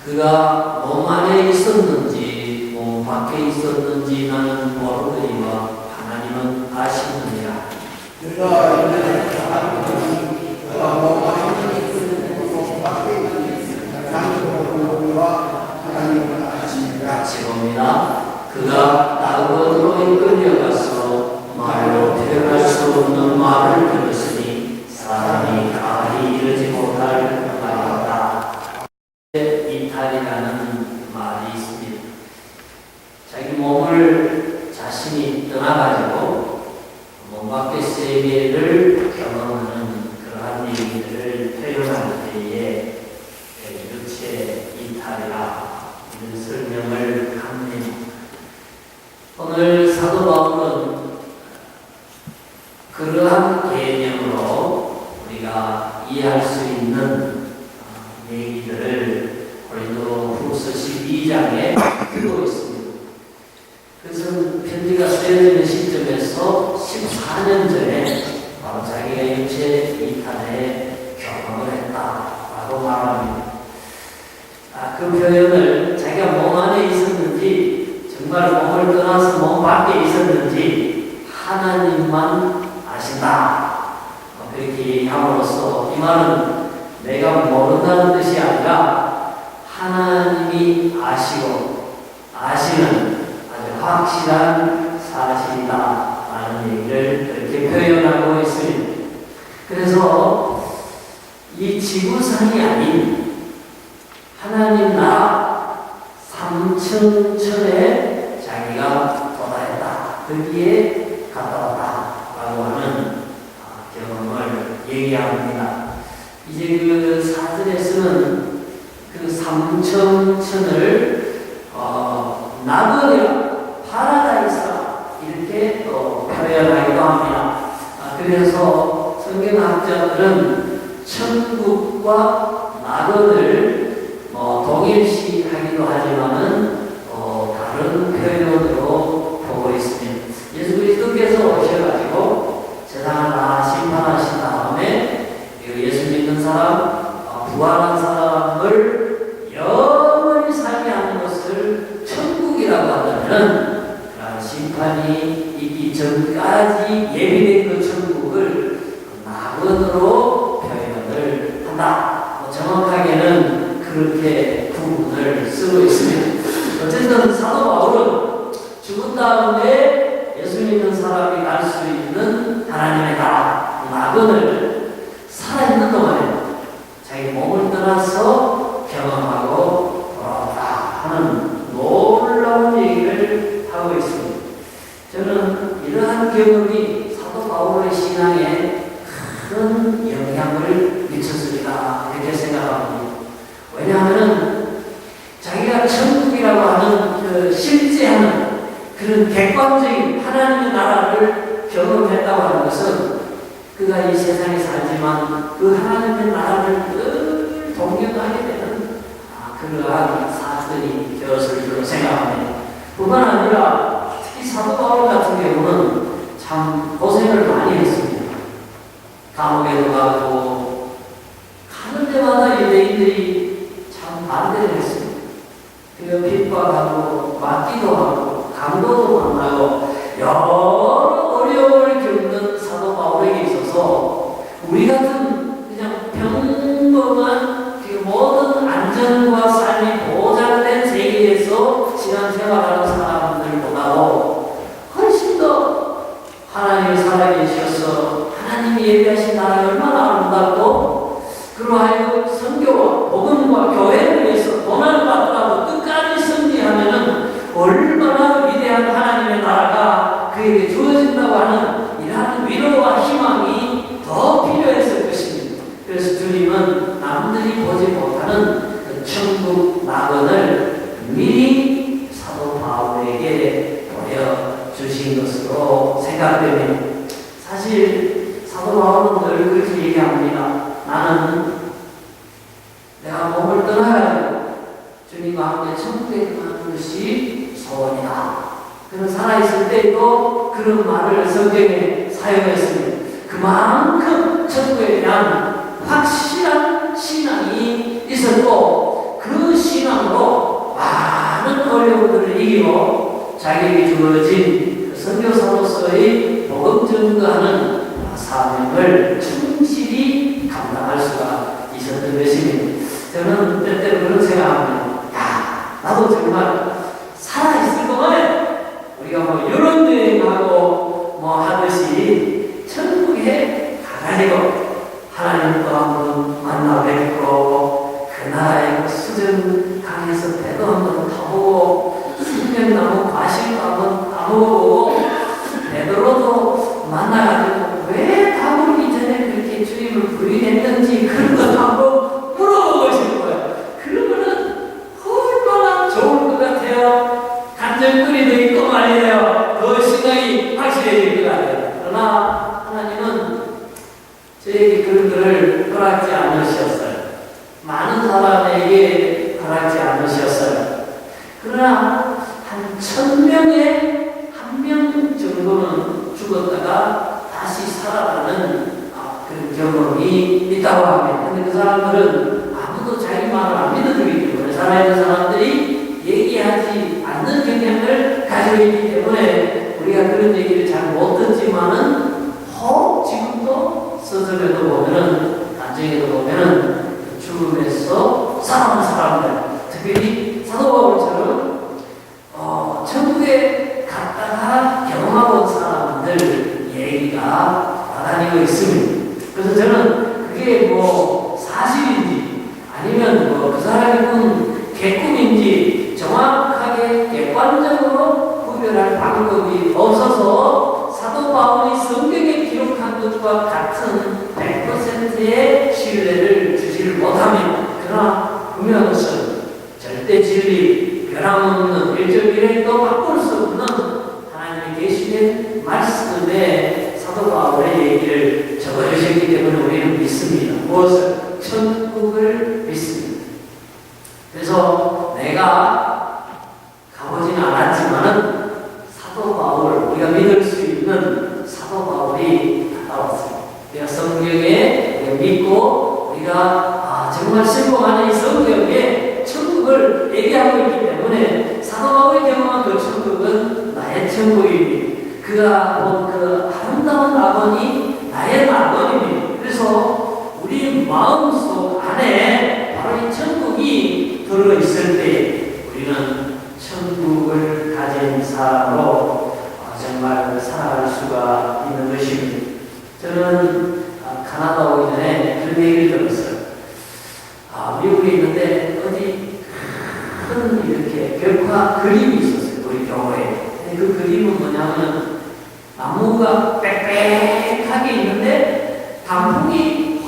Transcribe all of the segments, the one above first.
그가 몸 안에 있었는지 몸 밖에 있었는지 나는 모르거니와 하나님은 아시느니라. 그가 몸 안에 있는 몸 밖에 있는 나는 모르거니와 하나님은 아시느니라. 같이 봅니다. 그가 낙원으로 이끌려가서 말로 표현할 수 없는 말을 들었으니 사람이 가히 이르지 못할 말이었다. 이탈이라는 말이 있습니다. 자기 몸을 자신이 떠나가지고 몸 밖의 세계를 경험하는 그러한 얘기들을 표현할 때에 육체 이탈이라 이런 설명을 합니다. 오늘 사도 바울은 그러한 개념으로 우리가 이해할 수 있는 얘기들을 고린도후서 12장에 쓰고 있습니다. 그것은 편지가 쓰여지는 시점에서 14년 전에 바로 자기가 육체 이탈에 경험을 했다라고 말합니다. 그 표현을 자기가 몸 안에 있었는지 정말 몸을 떠나서 몸 밖에 있었는지 하나님만 아신다. 그렇게 함으로써 이 말은 내가 모른다는 뜻이 아니라 하나님이 아시고 아시는 아주 확실한 사실이다 라는 얘기를 그렇게 표현하고 있습니다. 그래서 이 지구상이 아닌 하나님 나라 삼층천에 자기가 도달했다. 거기에 갔다 왔다라고 하는 경험을 얘기합니다. 이제 그 사전에서는 그 삼층천을 낙원이라 파라다이스라 이렇게 또 표현하기도 합니다. 그래서 성경학자들은 천국과 낙원을 동일시하기도 하지만은 다른 표현으로 보고 있습니다. 예수 그리스도께서 오셔가지고 세상을 다 심판하신 다음에 예수 믿는 사람, 부활한 사람을 영원히 살게 하는 것을 천국이라고 한다면 심판이 있기 전까지 예비된 그 천국을 낙원으로 표현을 한다. 정확하게는 그렇게 구분을 쓰고 있습니다. 어쨌든 사도 바울은 죽은 다음에 예수 믿는 사람이 갈 수 있는 하나님의 나라, 낙원을 살아있는 동안에 자기 몸을 떠나서 경험하고 돌아왔다 하는 놀라운 얘기를 하고 있습니다. 저는 이러한 경험이 사도 바울의 신앙에 큰 영향을 미쳤으리라 이렇게 생각합니다. 왜냐하면 자기가 천국이라고 하는 그 실제하는 그런 객관적인 하나님의 나라를 경험했다고 하는 것은 그가 이 세상에 살지만 그 하나님의 나라를 늘 동경하게 되는 그러한 사건이 되었을 줄로 생각합니다. 뿐만 아니라 특히 사도 바울 같은 경우는 참 고생을 많이 했습니다. 감옥에도 가고 가는 데마다 유대인들이 참 반대를 했습니다. 그리고 핍박하고 맞기도 하고 강도도 만나고 여러 어려움을 겪는 사도 바울에게 있어서 우리 같은 그냥 평범한 그 모든 안전과 삶이 보장된 세계에서 신앙생활하는 사람들보다도 훨씬 더 하나님이 살아계셔서 하나님이 예비하신 나라가 얼마나 아름답고 그러하여 선교와 복음과 교회를 위해서 고난을 받더라도 끝까지 승리하면은 얼마나 위대한 하나님의 나라가 그에게 주어진다고 하는 이러한 위로와 희망이 더 필요했을 것입니다. 그래서 주님은 남들이 보지 못하는 그 천국 낙원을 미리 사도 바울에게 보여주신 것으로 생각됩니다. 사실 사도 바울은 늘 그렇게 얘기합니다. 나는 내가 몸을 떠나야 주님과 함께 천국에 가는 것이 소원이다. 그는 살아있을 때에도 그런 말을 성경에 사용했습니다. 그만큼 천국에 대한 확실한 신앙이 있었고 그 신앙으로 많은 어려움들을 이기고 자기에게 주어진 선교사로서의 복음 전가하는 사명을 충실히 감당할 수가 있었던 것입니다. 저는 때때로 그런 생각합니다. 야, 나도 정말 살아있을 거면 우리가 뭐 이런 여행하고 뭐 하듯이 천국에 가가지고 하나님도 한번 만나 뵙고 그 나라의 그 수정 강에서 배도 한번 타보고 생명나무 과실도 한번 따먹어보고 베드로도 만나가지고 왜 다물기 전에 그렇게 주님을 부인했는지 그런 것 한번 물어보고 싶어요. 그러면은 얼마나 좋을 것 같아요. 간절거리도 있고 말이에요. 더 생각이 확실해질 것 같아요. 그러나 하나님은 저에게 그런 것을 허락지 않으셨어요. 많은 사람에게 허락지 않으셨어요. 그러나 한 1000명에 1명 정도는 죽었다가 다시 살아나는 그런 경험이 있다고 합니다. 근데 그 사람들은 아무도 자기 말을 안 믿어주기 때문에 살아있는 사람들이 얘기하지 않는 경향을 가지고 있기 때문에 우리가 그런 얘기를 잘 못 듣지만은 지금도 서점에도 보면은 단정에도 보면은 죽음에서 살아난 사람들, 특별히 사도 바울처럼 천국에 갔다가 경험하고 온 사람들 얘기가 나다니고 있습니다. 그래서 저는 그게 뭐 사실인지 아니면 뭐 그 사람이 꾼 개꿈인지 정확하게 객관적으로 구별할 방법이 없어서 사도 바울이 성경에 기록한 것과 같은 100%의 신뢰를 주지를 못합니다. 그러나 분명한 것은 절대 진리, 변함없는 일절일행도 바꿀 수 없는 하나님의 계시된 말씀에 사도 바울의 얘기를 적어주셨기 때문에 우리는 믿습니다. 무엇을? 천국을 믿습니다. 그래서 내가 가보지는 않았지만은 사도 바울, 우리가 믿을 수 있는 사도 바울이 갔다 왔습니다. 우리가 성경에 우리가 믿고 우리가 정말 신봉하는 이 성경에 천국을 얘기하고 있기 때문에 사도 바울이 경험한 그 천국은 나의 천국입니다. 그가 본 그 아름다운 낙원이 나의 낙원입니다. 그래서 우리 마음속 안에 바로 이 천국이 들어있을 때 우리는 천국을 가진 사람으로 정말 살아갈 수가 있는 것입니다. 저는 가나다 오기 전에 그런 얘기를 들었어요. 미국에 있는데 어디 큰 이렇게 벽화 그림이 있었어요. 우리 교회에. 그 그림은 뭐냐면 나무가 빽빽하게 있는데 단풍이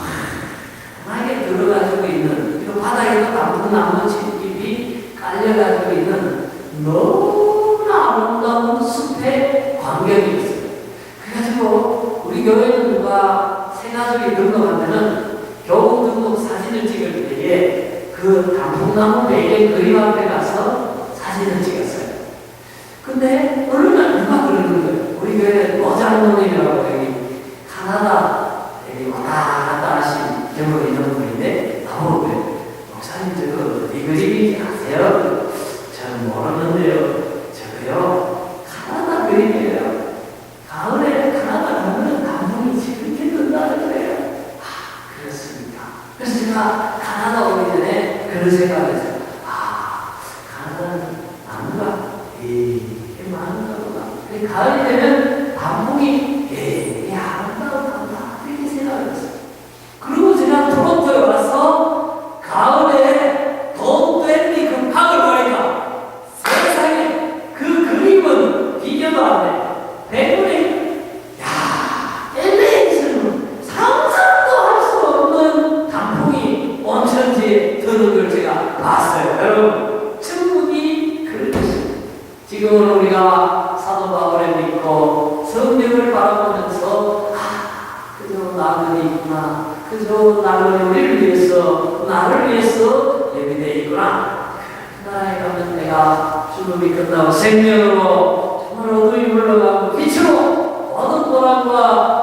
환하게 들어가지고 있는, 그리고 바닥에도 단풍 나무 잎이 깔려가지고 있는 너무나 아름다운 숲의 광경이 있어요. 그래가지고 우리 교회는 누가 새가족이 등록하면은 교우 등록 사진을 찍을 때에 그 단풍나무 배경 그림 앞에 가서 사진을 찍었어요. 근데 어느 날 누가 그러는 거예요. 우리 교회 노장로님이라고 여기 카나다 여기 왔다 갔다 하신 경험이 있는 분인데 나보고 그래요. 목사님 저거 어디 그림인지 아세요? 저는 모르는데요. 저거요 카나다 그림이에요. 가을에 카나다 가면 단풍이 저렇게 뜬다는 거예요. 그렇습니까? 그래서 제가 카나다 오기 전에 그런 생각을 했어요. 카나다는 나무가 이렇게 많은가보다. 가을이 되면 단풍이 아름다울까 이렇게 생각을 했어요. 그리고 제가 토론토에 와서 가을에 돈 댄디 그 팍을 보니까 세상에 그 그림은 비교도 안 돼. 백분이 LA에서는 상상도 할 수 없는 단풍이 온천지에 드는 걸 제가 봤어요. 여러분, 천국이 그런 것입니다. 지금은 우리가 사도 바울을 믿고 성경을 바라보면서 그저 나그네 있구나, 그저 나그네 우리를 위해서 나를 위해서 예비되어 있구나. 그 나라에 가면 내가 죽음이 끝나고 생명으로 정말 어둠이 물러가고 빛으로 어둠 보람과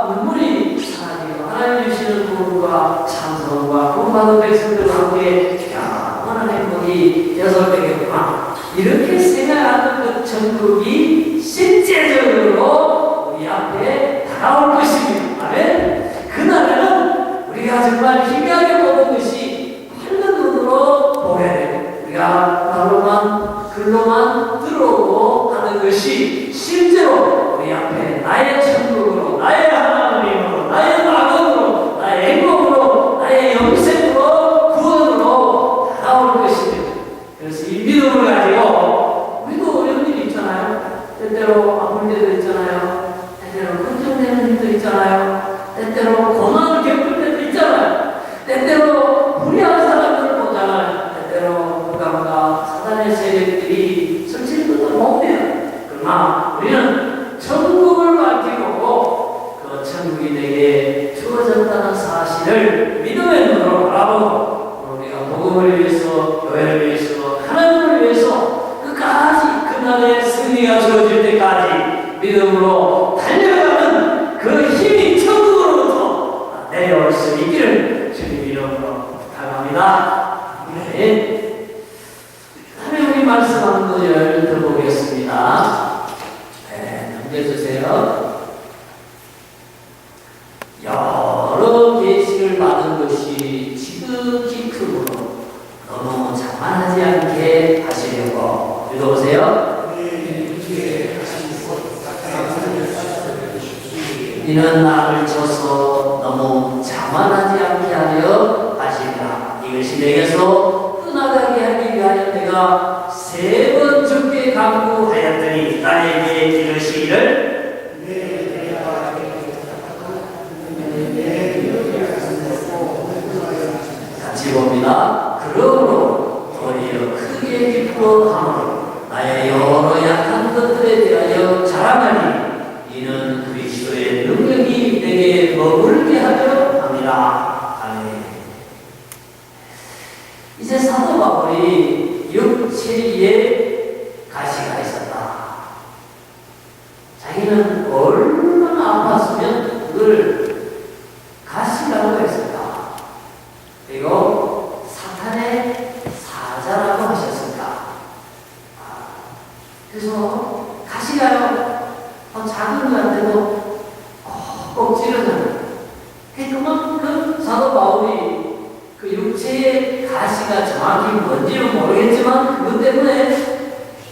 눈물이 사라지고 하나님 주시는 도움과 찬송과 구원받은 백성들과 함께 영원한 행복이 천국이 6배겠구나. 이렇게 생각하는 그 천국이 실제적으로 우리 앞에 다가올 것입니다. 아멘. 그날에는 우리가 정말 희미하게 보는 것이 밝은 눈으로 보게 되고, 우리가 말로만 글로만 들어오고 하는 것이 실제로 우리 앞에 나의 천국으로, 나의 하나님으로, 나의 낙원으로, 나의 행복으로, 나의 영생으로, 구원으로 다가올 것입니다. 그래서 이 믿음을 가지고 우리도 어려운 일이 있잖아요. 때때로 아플 때도 있잖아요. 때때로 걱정되는 일도 있잖아요. 때때로 고난을 겪을 때도 있잖아요. 때때로 불의한 사람들을 보잖아요. 때때로 누가 사단의 세력들이 설치는 못 돼요. 그러나 우리는 천국을 밝히고 그 천국이 내게 주어졌다는 사실을 믿음의 눈으로 바라보고, 우리가 복음을 위해서, 교회를 위해서, 하나님을 위해서 끝까지 그날의 승리가 주어질 때까지 믿음으로 달려가는 그 힘이 천국으로부터 내려올 수 있기를 주님 이름으로 부탁합니다. 네. 다음에 우리 말씀 한 구절 들어보겠습니다. 네, 넘겨주세요. 여러 계시를 받은 것이 지극히 크므로 너무 자만하지 않게 하시려고. 읽어보세요. 이는 나를 쳐서 너무 자만하지 않게 하려 하시리라. 이것이 내게서 떠나가게 하기 위하여 내가 3번 주께 간구하였더니 나에게 이르시기를, 같이 봅니다. 그러므로 도리어 크게 기뻐하므로 나의 여러 약한 것들에 대하여 자랑하니 이는 그리스도의 능력이 내게 머물게 하려 합니다. 아멘. 이제 사도 바울이 육체에 가시가 있었다. 자기는 얼마나 아팠으면 그걸 가시라고 했을까? 그리고 사탄의 사자라고 하셨을까? 그래서 가시가요, 작은 것한테도 꼭 찌르잖아요. 그만큼 사도 바울이 그 육체의 가시가 정확히 뭔지는 모르겠지만 그것 때문에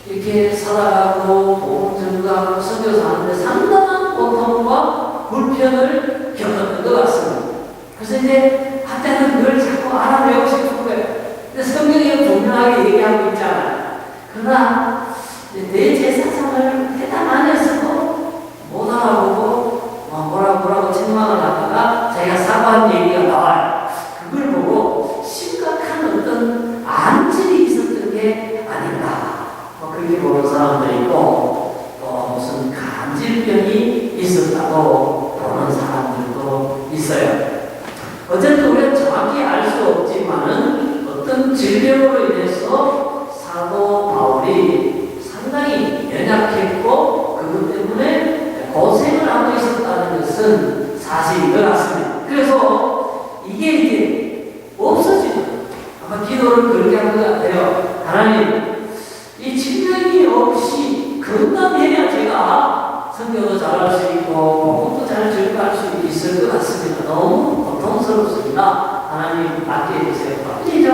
이렇게 살아가고 복음 전가하고 선교사 하는데 상당한 고통과 불편을 겪었던 것 같습니다. 그래서 이제 학자는 늘 자꾸 알아내고 싶은 거예요. 근데 성경이 분명하게 얘기하고 있잖아요. 그러나 대제사장을 해당 안에서도 못 알아보고 뭐라고 책망을 하다가 자기가 사과한 얘기가 나와요. 그걸 보고 심각한 어떤 안질이 있었던 게 아닌가, 그렇게 보는 사람도 있고, 또 무슨 간질병이 있었다고 보는 사람들도 있어요. 어쨌든 우리가 정확히 알 수 없지만은 어떤 질병으로 인해서 사도 바울이 상당히 연약했고 그것 때문에 고생을 하고 있었다는 것은 사실인 것 같습니다. 그래서 이게 없어지죠. 아마 기도를 그렇게 한 것 같아요. 하나님, 이 질병이 없이 건강해야 제가 성경도 잘할 수 있고 복음도 잘 전파할 수 있을 것 같습니다. 너무 고통스럽습니다. 하나님 낫게 해주세요. 아니죠?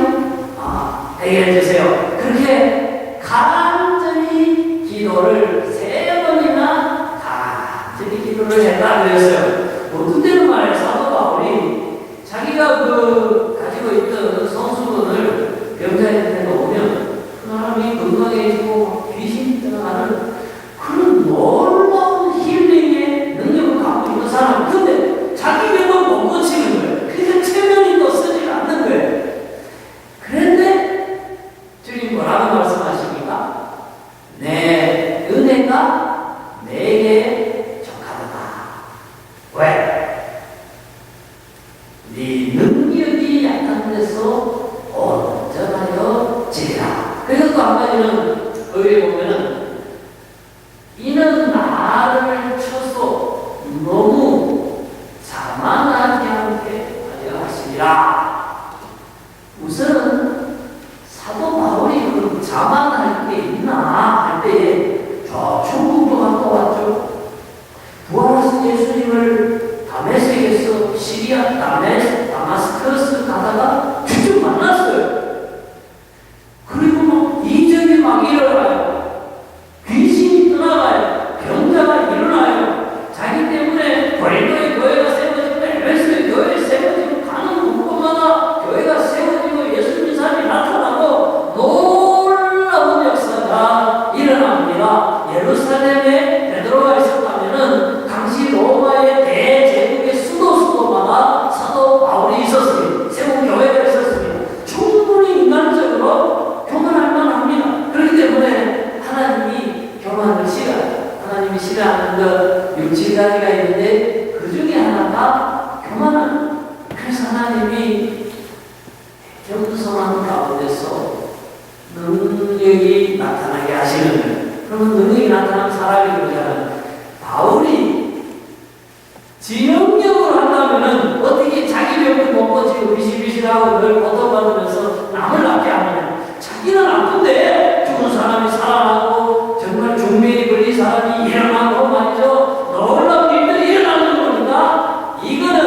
해결해주세요. 그렇게 간절히 기도를 3번이나 간절히 기도를 했다 그랬어요. 어떤 때는 말이에요. 사도 바울이 자기가 가지고 있던 성수건을 병자한테 놓으면 그 사람이 건강해지고 귀신 떠나가는 그런 놀라운 힐링의 능력을 갖고 있는 사람. 근데 자기 병은 못 고치는 거예요. 그래서 체면이 또 쓰지 않는 거예요. 그런데 주님 뭐라고 말씀하십니까? 내 은혜가 내게 족하도다. 왜? 네 능력이 약한 데서 온전하여 지리라. 그래서 또 한 가지는 거기에 보면은 이는 나를 쳐서 너무 자만하지 않게 하려 하시리라. 우선은 사도 바울 사람이 그러잖아요. 바울이 지명령을 한다면은 어떻게 자기 병도 못 고치고 비실비실하고 늘 고통받으면서 남을 낫게 하느냐. 자기는 아픈데 죽은 사람이 살아나고 정말 중병이 걸린 사람이 일어나고 말이죠. 놀라운 일들이 일어나는 거니까 이거는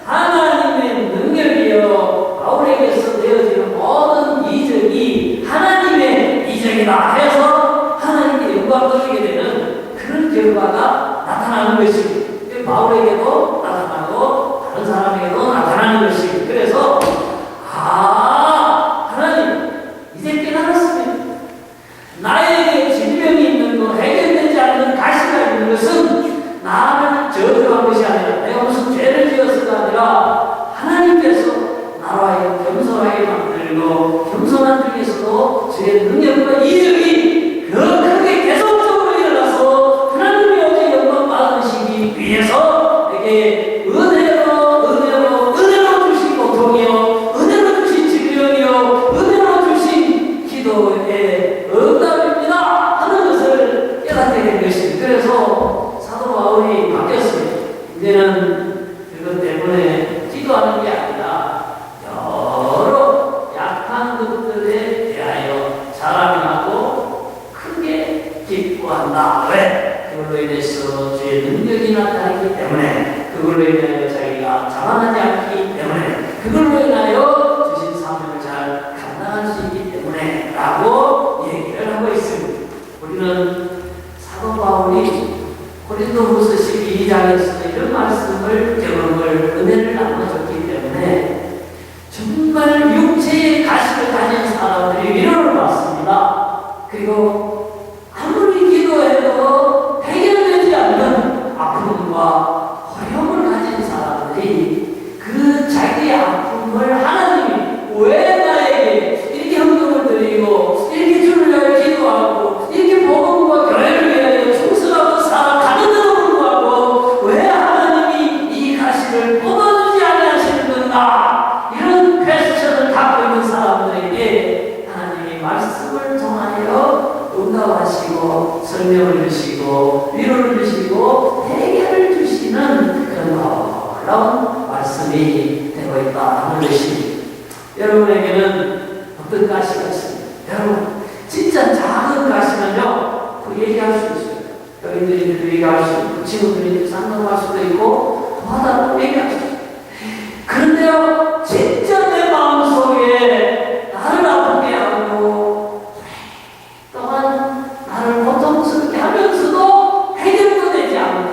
하나님의 능력이요. 바울에게서 되어지는 모든 이적이 하나님의 이적이다 해서 하나님의 영광을 돌리게 되는 그런 결과가 나타나는 것입니다. 바울에게도 나타나고 다른 사람에게도 나타나는 것입니다. 그래서 하나님 이제 깨달았습니다. 나에게 질병이 있는 것, 해결되지 않는 가시가 있는 것은 나를 저주한 것이 아니라 내가 무슨 죄를 지었을까 아니라 하나님께서 나와 겸손하게 만들고 겸손한 중에서도 제 능력과 이적이 더 크게 계속적으로 일어나서 하나님의 어제 영광 받으시기 위해서 내게 은혜로 주신 고통이요, 은혜로 주신 질병이요, 은혜로 주신 기도의 응답입니다 하는 것을 깨닫게 된 것입니다. 그래서 사도 바울이 바뀌었습니다. 이제는 그것 때문에 기도하는 게 아니라 여러 약한 것들에 대하여 자랑을 하고 크게 기뻐한다. 왜? 그걸로 인해서 주의 능력이 나타나기 때문에, 그걸로 인하여 자기가 자만하지 않기 때문에, 그걸로 인하여 주신 사명을 잘 감당할 수 있기 때문에 라고 얘기를 하고 있습니다. 우리는 사도 바울이 고린도후서 12장에서 이런 말씀을 경험을 은혜를 나눠줬기 때문에 정말 육체의 가식을 가진 사람들이 위로를 받습니다. 그리고 아무리 기도해도 해결되지 않는 아픔과 어려움을 가진 사람들이 그 자기의 아픔을 하나님이 왜 나에게 이렇게 헌금을 드리고 이렇게 주를 위하여 기도하고 이렇게 복음과 교회를 위하여 충성하고 살아가는데도 불구하고 왜 하나님이 이 가시를 뽑아주지 아니하시는 건가, 이런 퀘스천을 갖고 있는 사람들에게 하나님이 말씀을 통하여 응답하시고 설명을 주시고 위로를 주시고 해결을 주시는 그런 놀라운 말씀이 되고 있다 하는 것입니다. 여러분에게는 어떤 가시가 있습니다. 여러분 진짜 작은 가시는요 그 얘기할 수 있어요. 여인들이 얘기할 수 있고 친구들이 상담할 수도 있고 하다도 얘기할 수 있어요. 그런데요 진짜 내 마음속에 나를 아프게 하고 또한 나를 고통스럽게 하면서도 해결도 되지 않고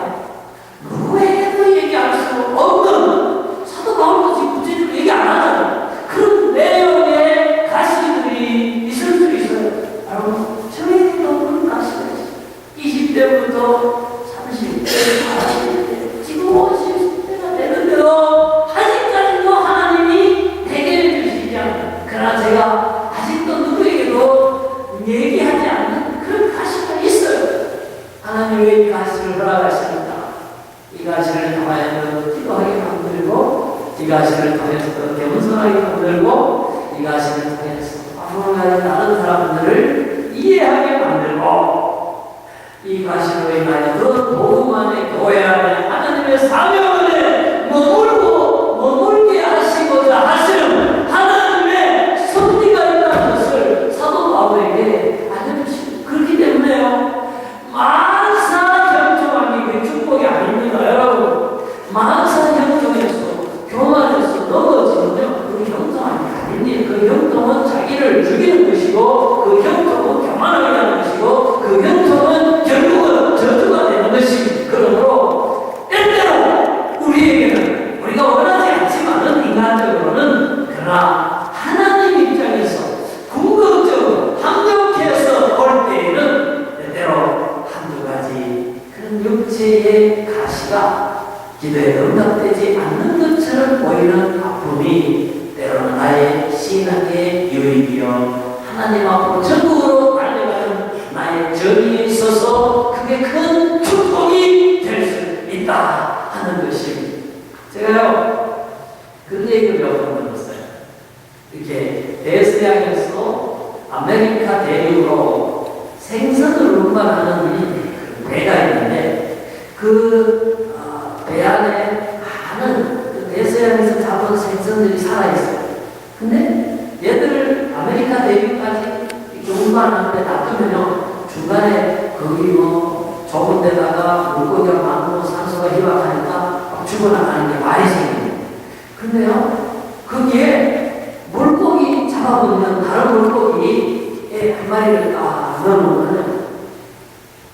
누구에게도 얘기할 수 없는, 사도 바울도 지금 구체적으로 얘기 안 하잖아요. 그런 내용의 가시들이 있을 수 있어요. 여러분 저에게도 그런 가시가 있어요. 20대부터 30대, 40대, 지금 50대가 되는데도 아직까지도 하나님이 해결해 주시지 않는, 그러나 제가 아직도 누구에게도 얘기하지 않는 그런 가시가 있어요. 하나님 왜 이 가시를 허락하십니까? 이 가시를 통하여 기도하게 만들고, 이 가시를 통해서 겸손하게 만들고, 이 가시를 통해서 아픔을 가진 다른 사람들을 이해하게 만들고, 이 가시로 인하여 그 복음 안에 교회 안에 하나님의 사명 안에 머물게 하시고자 하시는 하나님의 섭리가 있다는 것을 사도 바울에게 알려주십니다. 그렇기 때문에요 만사형통하는 게 축복이 아닙니다. 여러분 만사형통에서 교만해서 넘어지면요 그 형통함이 아닙니다. 그 형통은 자기를 죽이는 것이고, 그 형통은 교만하게 하는 것이고, 그 형통은 결국은 저주가 되는 것입니다. 그러므로 때때로 우리에게는 우리가 원하지 않지만은 인간적으로는, 그러나 하나님 입장에서 궁극적으로 합력해서 볼 때에는 때때로 한두 가지 그런 육체의 가시가 기도에 응답되지 않는 것처럼 보이는 아픔이 때로는 나의 신앙의 유익이요 하나님 앞으로 전국으로 달려가는 나의 정의에 있어서 그게 큰 축복이 될 수 있다 하는 것입니다. 제가요 그런 얘기를 몇 번 들었어요. 이렇게 대서양에서 아메리카 대륙으로 생선을 운반하는 배 안에 많은 그 대서양에서 잡은 생선들이 살아있어요. 근데 얘들을 아메리카 대륙까지 이렇게 운반하는데 놔두면요, 중간에 거기 뭐 좁은 데다가 물고기가 많고 산소가 희박하니까 막 죽어나가는 게 많이 생겨요. 근데요, 거기에 물고기 잡아보면 다른 물고기에 한 마리를 딱 넣어놓으면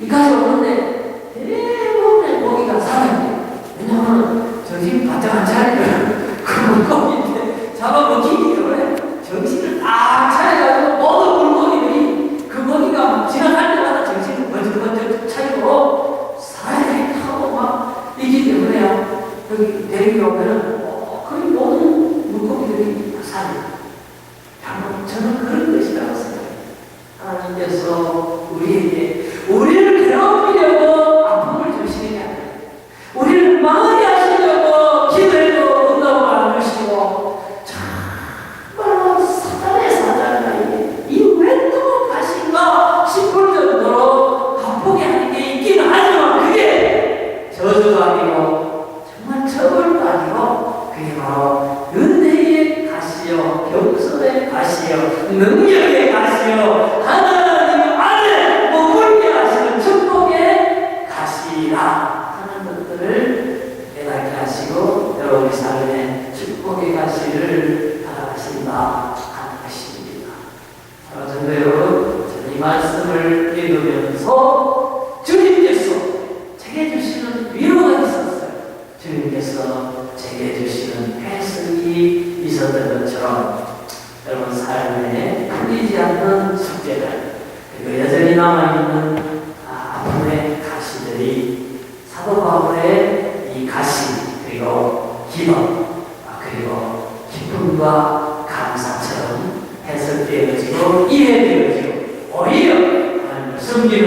이까지 오는데 대부분의 고기가 살아있대요. 왜냐하면 정신 바짝 안 차리면 그 물고기인데 잡아먹히기 때문에 정신을 딱 차려가지고 모든 물고기들이 그 고기가 지나갈 때마다 정신을 번쩍번쩍 차리고 살아있다고 막 있기 때문에요. 여기 대륙에 오면은 거의 모든 물고기들이 다 살아요. 저는 그런 것이라고 생각해요. 하나님께서 우리를 괴롭히려고 아픔을 주시는 게 아니에요. 우리를 망하게 하시려고 기도해도 응답을 안 주시고, 정말로 사단의 사자가 왜 또 가신가 싶을 정도로 아프게 하는 게 있기는 하지만 그게 저주도 아니고 정말 처벌도 아니고 그게 바로 은혜의 가시요, 경선의 가시요, 능력의 가시요, 하나님 안에 머물게 하시는 축복의 가시라 하는 것들을 깨닫게 하시고 여러분의 삶에 축복의 가시를 따라가신다 하는 것입니다. 사랑하는 여러분, 저는 이 말씀을 읽으면서 주님께서 제게 주시는 위로가 있었어요. 주님께서 제게 주시는 해석이 있었던 것처럼 여러분 삶에 풀리지 않는 숙제들, 그리고 여전히 남아있는 아픔의 가시들이 사도 바울의 이 가시, 그리고 기도, 그리고 기쁨과 감사처럼 해석되어지고 이해되어지고 오히려 하나님을 섬기는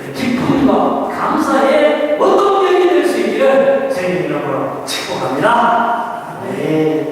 그 기쁨과 감사의 원동력이 될 수 있기를 주님 이름으로 축복합니다. 네.